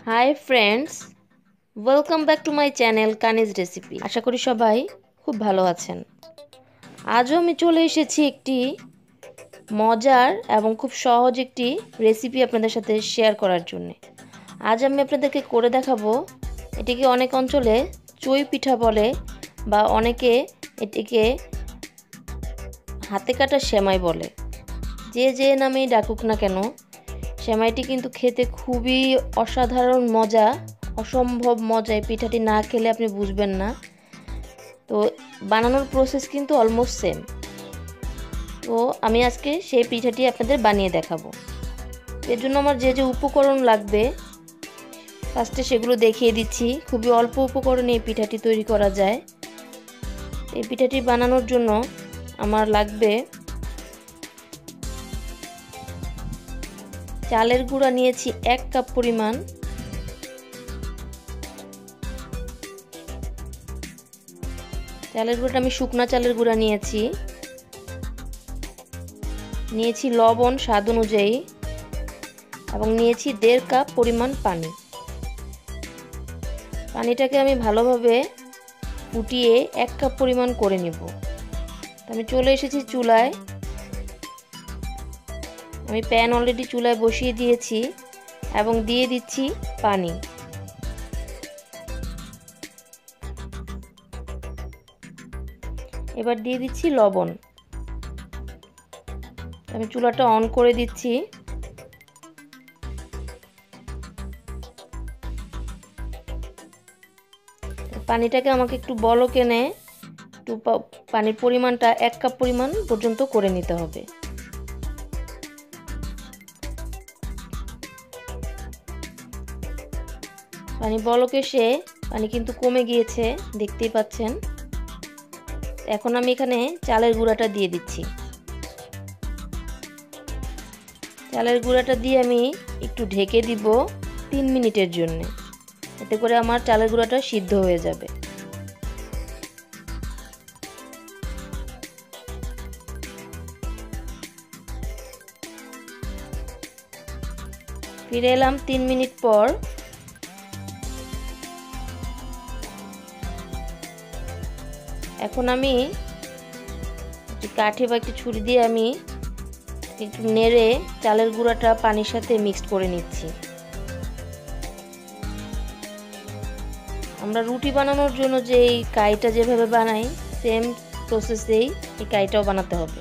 High friends, welcome back to my channel Kanis recipe. আশা করি সবাই খুব ভালো আছেন। আজও আমি চলে এসেছি একটি মজার এবং খুব সহজ একটি রেসিপি আপনাদের সাথে শেয়ার করার জন্য। আজ আমি আপনাদেরকে করে দেখাবো, এটিকে অনেক অঞ্চলে চুই পিঠা বলে বা অনেকে এটিকে হাতে কাটা সেমাই বলে। যে যে নামেই ডাকুক না কেন, সেমাইটি কিন্তু খেতে খুবই অসাধারণ মজা, অসম্ভব মজা। এই পিঠাটি না খেলে আপনি বুঝবেন না। তো বানানোর প্রসেস কিন্তু অলমোস্ট সেম। তো আমি আজকে সেই পিঠাটি আপনাদের বানিয়ে দেখাবো। এর জন্য আমার যে যে উপকরণ লাগবে ফার্স্টে সেগুলো দেখিয়ে দিচ্ছি। খুবই অল্প উপকরণে এই পিঠাটি তৈরি করা যায়। এই পিঠাটি বানানোর জন্য আমার লাগবে চালের গুঁড়া নিয়েছি 1 কাপ পরিমাণ, চালের গুঁড়াটা আমি শুকনা চালের গুঁড়া নিয়েছি লবণ স্বাদ অনুযায়ী এবং নিয়েছি 1.5 কাপ পরিমাণ পানি। পানিটাকে আমি ভালোভাবে ফুটিয়ে 1 কাপ পরিমাণ করে নিব। আমি চলে এসেছি চুলায়। আমি প্যান অলরেডি চুলায় বসিয়ে দিয়েছি এবং দিয়ে দিচ্ছি পানি। এবার দিয়ে দিচ্ছি লবণ। আমি চুলাটা অন করে দিচ্ছি। পানিটাকে আমাকে একটু বলক এনে একটু পানির পরিমাণটা 1 কাপ পরিমাণ পর্যন্ত করে নিতে হবে। পানি বলক এসে পানি কিন্তু কমে গিয়েছে, দেখতেই পাচ্ছেন। এখন আমি এখানে চালের গুঁড়াটা দিয়ে দিচ্ছি। চালের গুঁড়াটা দিয়ে আমি একটু ঢেকে দিব 3 মিনিটের জন্য, এতে করে আমার চালের গুঁড়াটা সিদ্ধ হয়ে যাবে। ফিরে এলাম 3 মিনিট পর। এখন আমি কাঠি বা একটি ছুরি দিয়ে আমি একটু নেড়ে চালের গুঁড়াটা পানির সাথে মিক্সড করে নিচ্ছি। আমরা রুটি বানানোর জন্য যে এই কাইটা যেভাবে বানাই, সেম প্রসেসেই এই কাইটাও বানাতে হবে।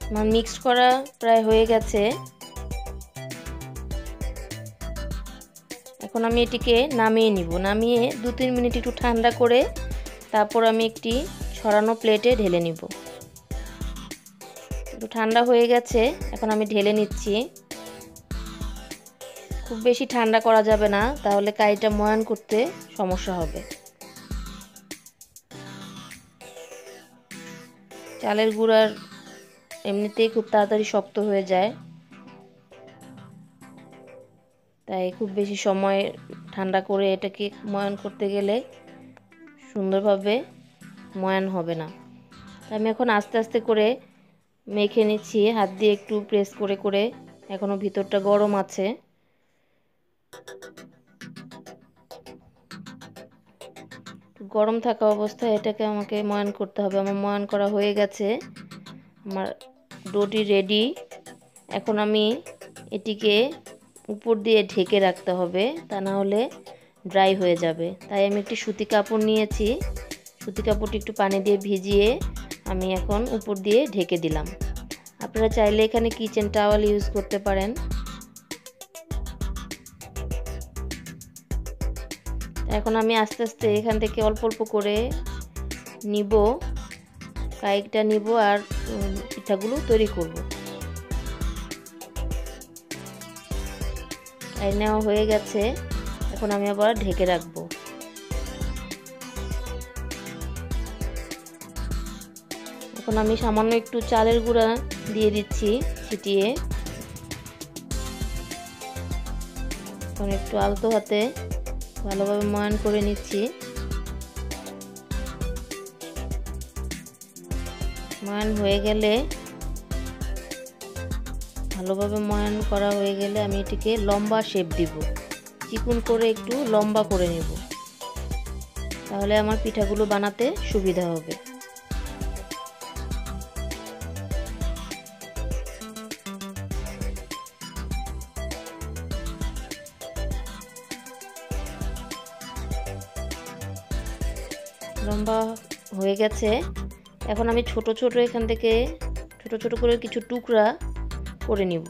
আমার মিক্সড করা প্রায় হয়ে গেছে। এখন আমি এটিকে নামিয়ে নিব। নামিয়ে 2-3 মিনিট একটু ঠান্ডা করে তারপর আমি একটি ছড়ানো প্লেটে ঢেলে নিব। একটু ঠান্ডা হয়ে গেছে, এখন আমি ঢেলে নিচ্ছি। খুব বেশি ঠান্ডা করা যাবে না, তাহলে কাইটা ময়ান করতে সমস্যা হবে। চালের গুঁড়ার এমনিতেই খুব তাড়াতাড়ি শক্ত হয়ে যায়, তাই খুব বেশি সময় ঠান্ডা করে এটাকে ময়ান করতে গেলে সুন্দরভাবে ময়ান হবে না। আমি এখন আস্তে আস্তে করে মেখে নিচ্ছি, হাত দিয়ে একটু প্রেস করে করে। এখনো ভিতরটা গরম আছে। গরম থাকা অবস্থায় এটাকে আমাকে ময়ান করতে হবে। আমার ময়ান করা হয়ে গেছে, আমার ডোটি রেডি। এখন আমি এটিকে উপর দিয়ে ঢেকে রাখতে হবে, তা না হলে ড্রাই হয়ে যাবে। তাই আমি একটি সুতি কাপড় নিয়েছি, সুতি কাপড়টি একটু পানি দিয়ে ভিজিয়ে আমি এখন উপর দিয়ে ঢেকে দিলাম। আপনারা চাইলে এখানে কিচেন টাওয়াল ইউজ করতে পারেন। এখন আমি আস্তে আস্তে এখান থেকে অল্প অল্প করে নিব, কাইটা নিব আর পিঠাগুলো তৈরি করব। কাই নেওয়া হয়ে গেছে, এখন আমি আবার ঢেকে রাখবো। এখন আমি সামান্য একটু চালের গুঁড়া দিয়ে দিচ্ছি ছিটিয়ে। এখন একটু আলতো হাতে ভালোভাবে ময়ান করে নিচ্ছি। ময়ান হয়ে গেলে, ভালোভাবে ময়ান করা হয়ে গেলে আমি এটিকে লম্বা শেপ দিব, চিকন করে একটু লম্বা করে নেব, তাহলে আমার পিঠাগুলো বানাতে সুবিধা হবে। লম্বা হয়ে গেছে। এখন আমি ছোট ছোট এখান থেকে ছোট ছোট করে কিছু টুকরা করে নিব।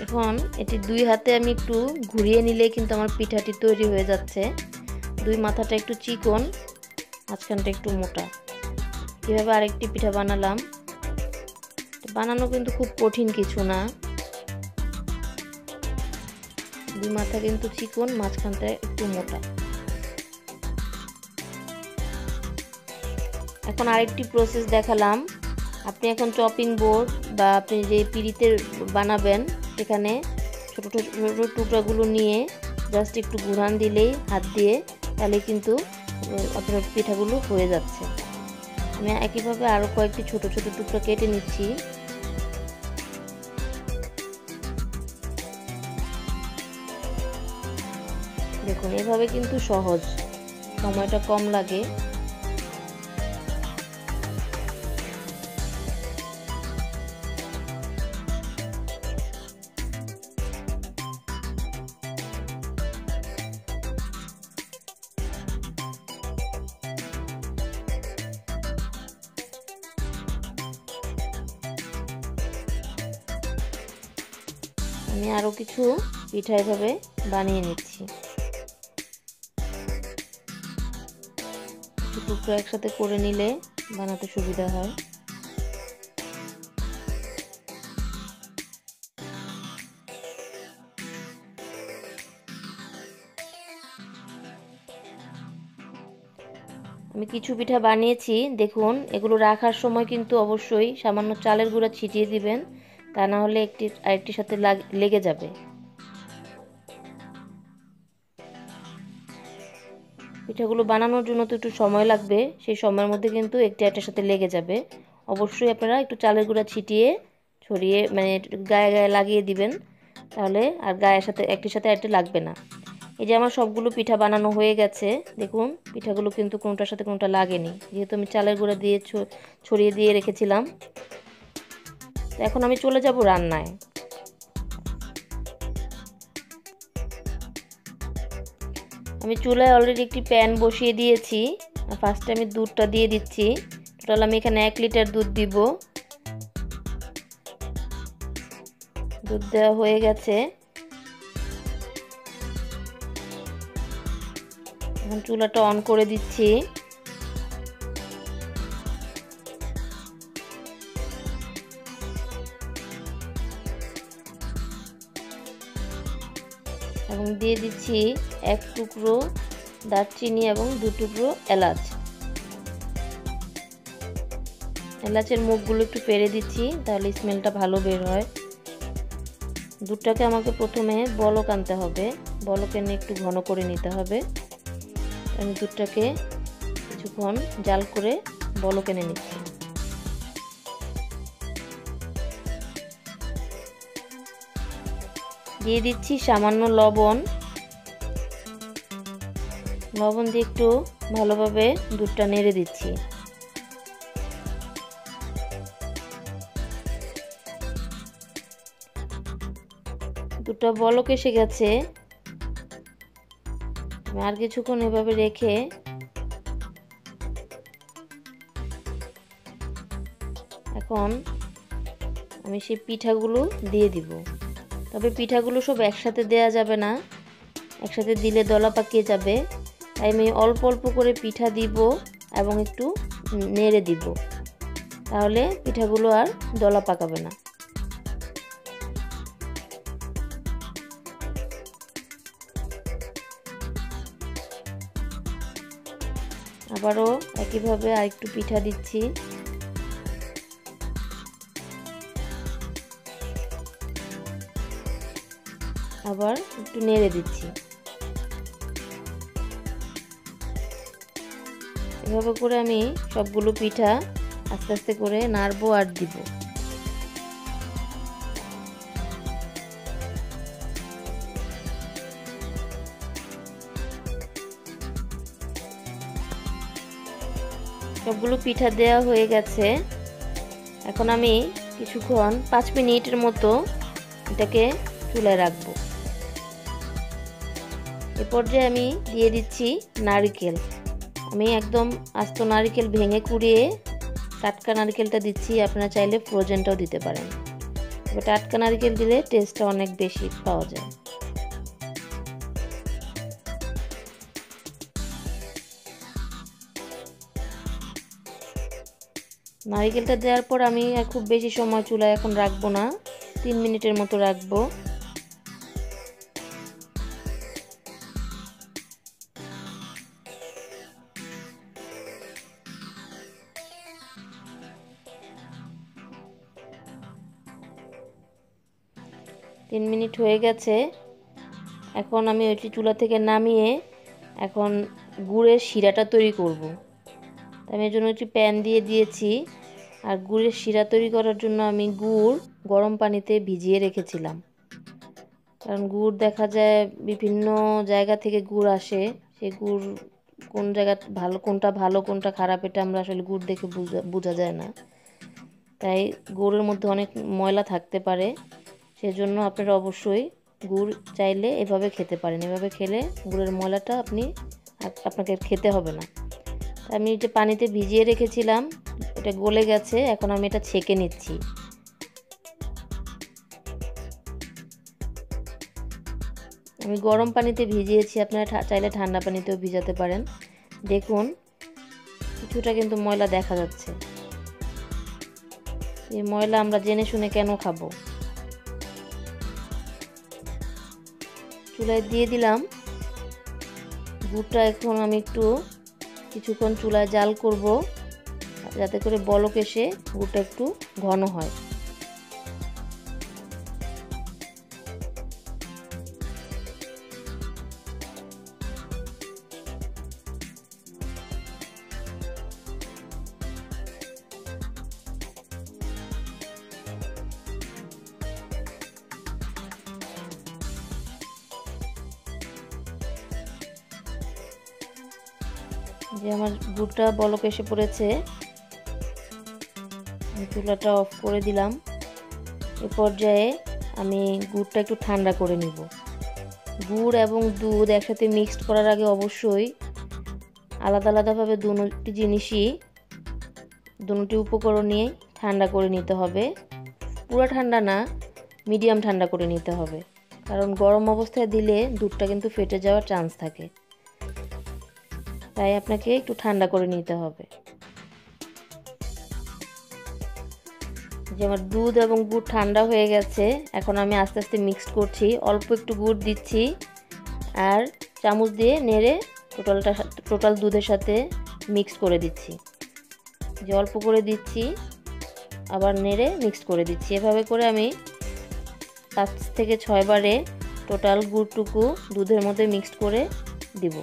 এখন এটি দুই হাতে আমি একটু ঘুরিয়ে নিলে কিন্তু আমার পিঠাটি তৈরি হয়ে যাচ্ছে। দুই মাথাটা একটু চিকন, মাঝখানটা একটু মোটা। এভাবে আরেকটি পিঠা বানালাম। বানানো কিন্তু খুব কঠিন কিছু না। দুই মাথা কিন্তু চিকন, মাঝখানটা একটু মোটা। এখন আরেকটি প্রসেস দেখালাম। আপনি এখন চপিং বোর্ড বা আপনি যে পিড়িতে বানাবেন সেখানে ছোট ছোট ছোট টুকরাগুলো নিয়ে জাস্ট একটু ঘুরান দিলেই হাত দিয়ে, তাহলে কিন্তু আপনার পিঠাগুলো হয়ে যাচ্ছে। আমি একইভাবে আরও কয়েকটি ছোট ছোট টুকরা কেটে নিচ্ছি। দেখুন, এভাবে কিন্তু সহজ, সময়টা কম লাগে। আমি আরো কিছু পিঠা এভাবে বানিয়ে নিচ্ছি। টুকরো একসাথে করে নিলে বানাতে সুবিধা হয়। আমি কিছু পিঠা বানিয়েছি, দেখুন। এগুলো রাখার সময় কিন্তু অবশ্যই সামান্য চালের গুঁড়া ছিটিয়ে দিবেন, তা না হলে একটি আরেকটির সাথে লেগে যাবে। পিঠাগুলো বানানোর জন্য তো একটু সময় লাগবে, সেই সময়ের মধ্যে কিন্তু একটি আরেকটার সাথে লেগে যাবে। অবশ্যই আপনারা একটু চালের গুঁড়া ছিটিয়ে ছড়িয়ে মানে গায়ে গায়ে লাগিয়ে দিবেন, তাহলে আর গায়ের সাথে একটির সাথে আরেকটি লাগবে না। এই যে আমার সবগুলো পিঠা বানানো হয়ে গেছে। দেখুন, পিঠাগুলো কিন্তু কোনটার সাথে কোনটা লাগেনি, যেহেতু আমি চালের গুঁড়া দিয়ে ছড়িয়ে দিয়ে রেখেছিলাম। এখন আমি চলে যাব রান্নায়। আমি চুলায় অলরেডি একটি প্যান বসিয়ে দিয়েছি। ফার্স্টে আমি দুধটা দিয়ে দিচ্ছি। টোটাল আমি এখানে 1 লিটার দুধ দিব। দুধ দেওয়া হয়ে গেছে। এখন চুলাটা অন করে দিচ্ছি। এবং দিয়ে দিচ্ছি 1 টুকরো দারচিনি এবং 2 টুকরো এলাচ। এলাচের মুখগুলো একটু পেরে দিচ্ছি, তাহলে স্মেলটা ভালো বের হয়। দুধটাকে আমাকে প্রথমে বলক আনতে হবে, বলক এনে একটু ঘন করে নিতে হবে। আমি দুধটাকে কিছুক্ষণ জাল করে বলক এনে নিচ্ছি। দিয়ে দিচ্ছি সামান্য লবণ। লবণ দিয়ে একটু ভালোভাবে দুধটা নেড়ে দিচ্ছি। দুধটা বলক এসে গেছে। আর কিছুক্ষণ এভাবে রেখে এখন আমি সেই পিঠাগুলো দিয়ে দিব। তবে পিঠাগুলো সব একসাথে দেয়া যাবে না, একসাথে দিলে দলা পাকিয়ে যাবে। তাই আমি অল্প অল্প করে পিঠা দিব এবং একটু নেড়ে দিব, তাহলে পিঠাগুলো আর দলা পাকাবে না। আবারও একইভাবে আরেকটু পিঠা দিচ্ছি। আবার একটু নেড়ে দিচ্ছি। এভাবে করে আমি সবগুলো পিঠা আস্তে আস্তে করে নাড়বো আর দিব। সবগুলো পিঠা দেওয়া হয়ে গেছে। এখন আমি কিছুক্ষণ 5 মিনিটের মতো এটাকে চুলায় রাখবো। এ পর্যায়ে আমি দিয়ে দিচ্ছি নারকেল। আমি একদম আস্ত নারকেল ভেঙে কুড়িয়ে টাটকা নারকেলটা দিচ্ছি। আপনারা চাইলে ফ্রোজেনটাও দিতে পারেন, তবে টাটকা নারকেল দিলে টেস্টটা অনেক বেশি পাওয়া যায়। নারকেলটা দেওয়ার পর আমি আর খুব বেশি সময় চুলায় এখন রাখবো না, 3 মিনিটের মতো রাখবো। তিন মিনিট হয়ে গেছে। এখন আমি ওইটি চুলা থেকে নামিয়ে এখন গুড়ের শিরাটা তৈরি করব। আমি এর জন্য একটি প্যান দিয়ে দিয়েছি, আর গুড়ের শিরা তৈরি করার জন্য আমি গুড় গরম পানিতে ভিজিয়ে রেখেছিলাম। কারণ গুড় দেখা যায় বিভিন্ন জায়গা থেকে গুড় আসে, সেই গুড় কোন জায়গা ভালো কোনটা খারাপ এটা আমরা আসলে গুড় দেখে বোঝা যায় না। তাই গুড়ের মধ্যে অনেক ময়লা থাকতে পারে, সেজন্য আপনারা অবশ্যই গুড় চাইলে এভাবে খেতে পারেন। এভাবে খেলে গুড়ের ময়লাটা আপনাকে খেতে হবে না। আমি যে পানিতে ভিজিয়ে রেখেছিলাম এটা গলে গেছে, এখন আমি এটা ছেঁকে নিচ্ছি। আমি গরম পানিতে ভিজিয়েছি, আপনারা চাইলে ঠান্ডা পানিতেও ভিজাতে পারেন। দেখুন কিছুটা কিন্তু ময়লা দেখা যাচ্ছে। এই ময়লা আমরা জেনে শুনে কেন খাবো? চুলায় দিয়ে দিলাম গুড়টা। এখন আমি একটু কিছুক্ষণ চুলায় জাল করব, যাতে করে বলক এসে গুড়টা একটু ঘন হয়। যে আমার গুড়টা বলক এসে পড়েছে, চুলাটা অফ করে দিলাম। এ পর্যায়ে আমি গুড়টা একটু ঠান্ডা করে নিব। গুড় এবং দুধ একসাথে মিক্সড করার আগে অবশ্যই আলাদা আলাদাভাবে দুটি উপকরণই ঠান্ডা করে নিতে হবে। পুরো ঠান্ডা না, মিডিয়াম ঠান্ডা করে নিতে হবে, কারণ গরম অবস্থায় দিলে দুধটা কিন্তু ফেটে যাওয়ার চান্স থাকে। তাই আপনাকে একটু ঠান্ডা করে নিতে হবে। যে আমার দুধ এবং গুড় ঠান্ডা হয়ে গেছে, এখন আমি আস্তে আস্তে মিক্সড করছি। অল্প একটু গুড় দিচ্ছি আর চামচ দিয়ে নেড়ে টোটাল দুধের সাথে মিক্স করে দিচ্ছি। যে অল্প করে দিচ্ছি আবার নেড়ে মিক্সড করে দিচ্ছি। এভাবে করে আমি 5 থেকে 6 বারে টোটাল গুড়টুকু দুধের মধ্যে মিক্সড করে দিব।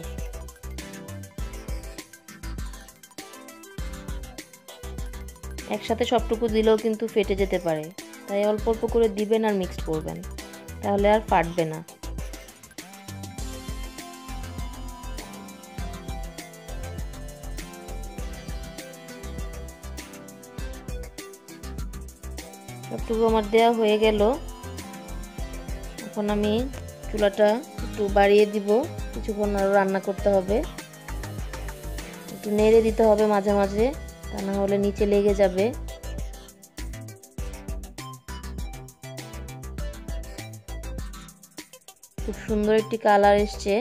একসাথে সবটুকু দিলেও কিন্তু ফেটে যেতে পারে, তাই অল্প অল্প করে দিবেন আর মিক্সড করবেন, তাহলে আর ফাটবে না। সবটুকু আমার দেওয়া হয়ে গেল। এখন আমি চুলাটা একটু বাড়িয়ে দিব, কিছুক্ষণ আরও রান্না করতে হবে। একটু নেড়ে দিতে হবে মাঝে মাঝে, তা না হলে নিচে লেগে যাবে। খুব সুন্দর একটি কালার এসছে।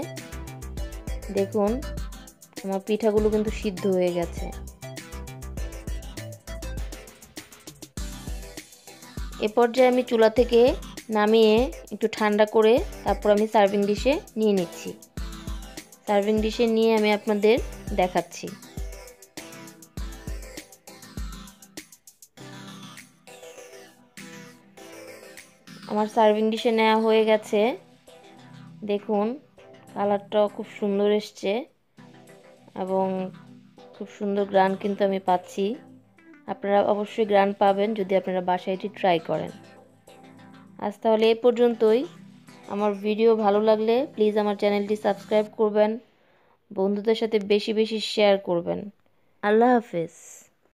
দেখুন আমার পিঠাগুলো কিন্তু সিদ্ধ হয়ে গেছে। এ পর্যায়ে আমি চুলা থেকে নামিয়ে একটু ঠান্ডা করে তারপর আমি সার্ভিং ডিশে নিয়ে নিচ্ছি। সার্ভিং ডিশে নিয়ে আমি আপনাদের দেখাচ্ছি। আমার সার্ভিং ডিশে নেওয়া হয়ে গেছে। দেখুন কালারটাও খুব সুন্দর এসছে এবং খুব সুন্দর গ্রান কিন্তু আমি পাচ্ছি। আপনারা অবশ্যই গ্রান পাবেন যদি আপনারা বাসায় এটি ট্রাই করেন। আজ তাহলে এই পর্যন্তই। আমার ভিডিও ভালো লাগলে প্লিজ আমার চ্যানেলটি সাবস্ক্রাইব করবেন, বন্ধুদের সাথে বেশি বেশি শেয়ার করবেন। আল্লাহ হাফেজ।